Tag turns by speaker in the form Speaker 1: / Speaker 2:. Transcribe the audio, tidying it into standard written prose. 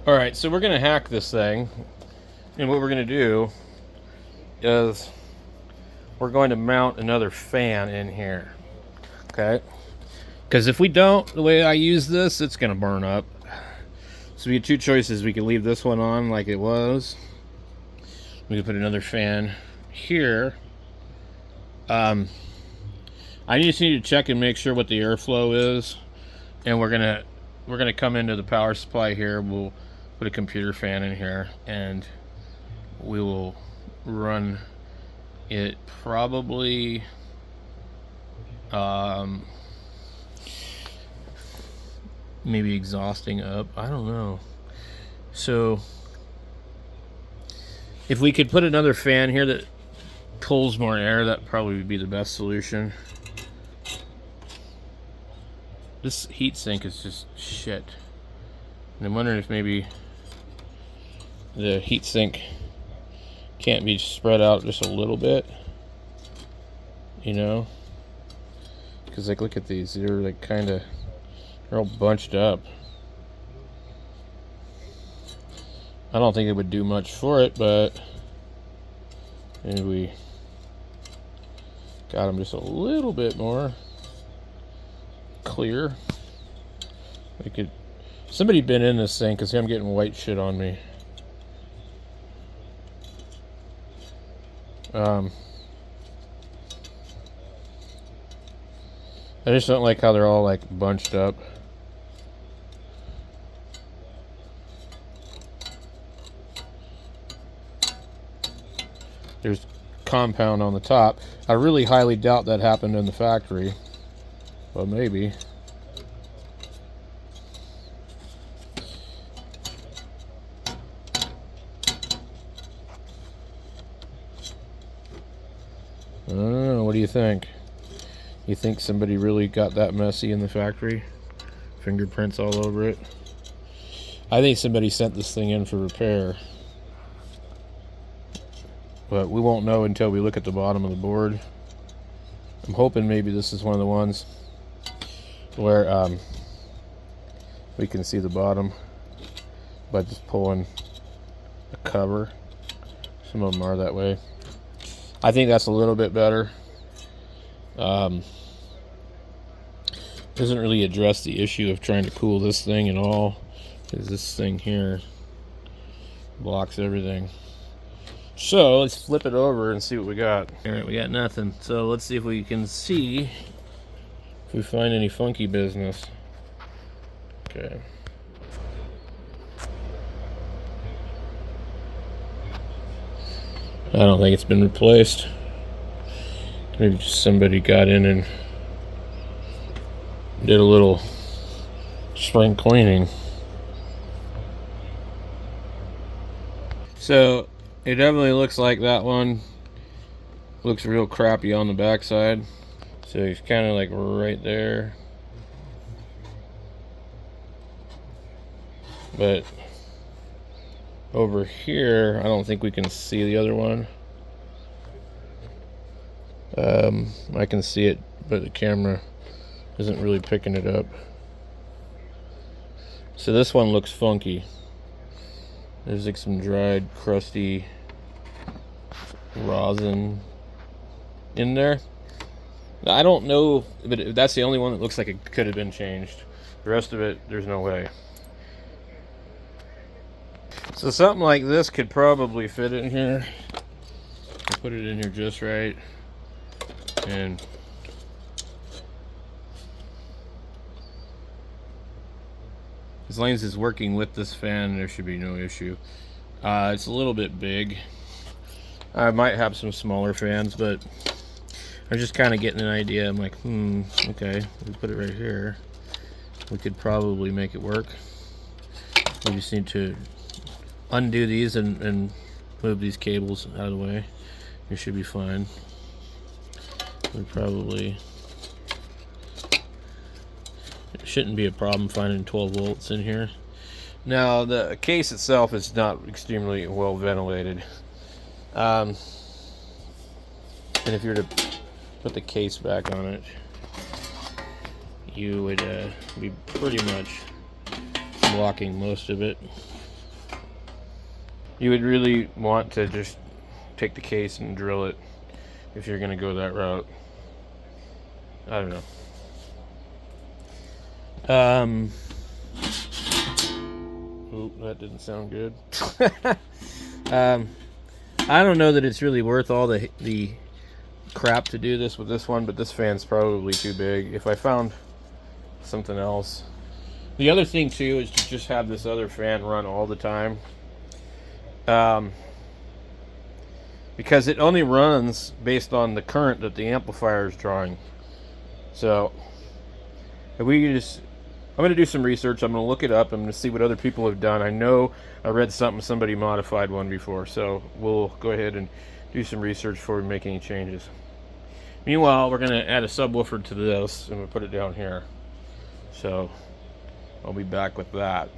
Speaker 1: Alright, so we're going to hack this thing. And what we're going to do is we're going to mount another fan in here. Okay? Because if we don't, the way I use this, it's going to burn up. So we have two choices. We can leave this one on like it was. We can put another fan here. I just need to check and make sure what the airflow is. And we're gonna come into the power supply here. We'll put a computer fan in here, and we will run it probably maybe exhausting up. I don't know. So if we could put another fan here that pulls more air, that probably would be the best solution. This heat sink is just shit. And I'm wondering if maybe the heat sink can't be spread out just a little bit. You know? Because like, look at these. They're like kind of, they're all bunched up. I don't think it would do much for it, but maybe we got them just a little bit more clear. We could. Somebody been in this thing because I'm getting white shit on me. I just don't like how they're all like bunched up. There's compound on the top. I really highly doubt that happened in the factory, but maybe. I don't know, what do you think? You think somebody really got that messy in the factory? Fingerprints all over it? I think somebody sent this thing in for repair. But we won't know until we look at the bottom of the board. I'm hoping maybe this is one of the ones where we can see the bottom by just pulling a cover. Some of them are that way. I think that's a little bit better. Doesn't really address the issue of trying to cool this thing at all, because this thing here blocks everything. So let's flip it over and see what we got. Alright, we got nothing. So let's see if we can see if we find any funky business. Okay. I don't think it's been replaced. Maybe just somebody got in and did a little spring cleaning. So it definitely looks like that one looks real crappy on the backside. So he's kind of like right there. But over here, I don't think we can see the other one. I can see it, but the camera isn't really picking it up. So this one looks funky. There's like some dried, crusty rosin in there. I don't know, but that's the only one that looks like it could have been changed. The rest of it, there's no way. So something like this could probably fit in here. I'll put it in here just right. And as long as it's working with this fan, there should be no issue. It's a little bit big. I might have some smaller fans, but I'm just kind of getting an idea. I'm like, okay, we put it right here. We could probably make it work. We just need to undo these and move these cables out of the way. It should be fine. We probably, it shouldn't be a problem finding 12 volts in here. Now the case itself is not extremely well ventilated, and if you were to put the case back on it, you would be pretty much blocking most of it. You would really want to just take the case and drill it if you're going to go that route. I don't know. Oop, that didn't sound good. I don't know that it's really worth all the crap to do this with this one, but this fan's probably too big. If I found something else. The other thing too is to just have this other fan run all the time. Because it only runs based on the current that the amplifier is drawing. So if we just, I'm going to do some research. I'm going to look it up. I'm going to see what other people have done. I know I read somebody modified one before, so we'll go ahead and do some research before we make any changes. Meanwhile, we're going to add a subwoofer to this and we'll put it down here. So I'll be back with that.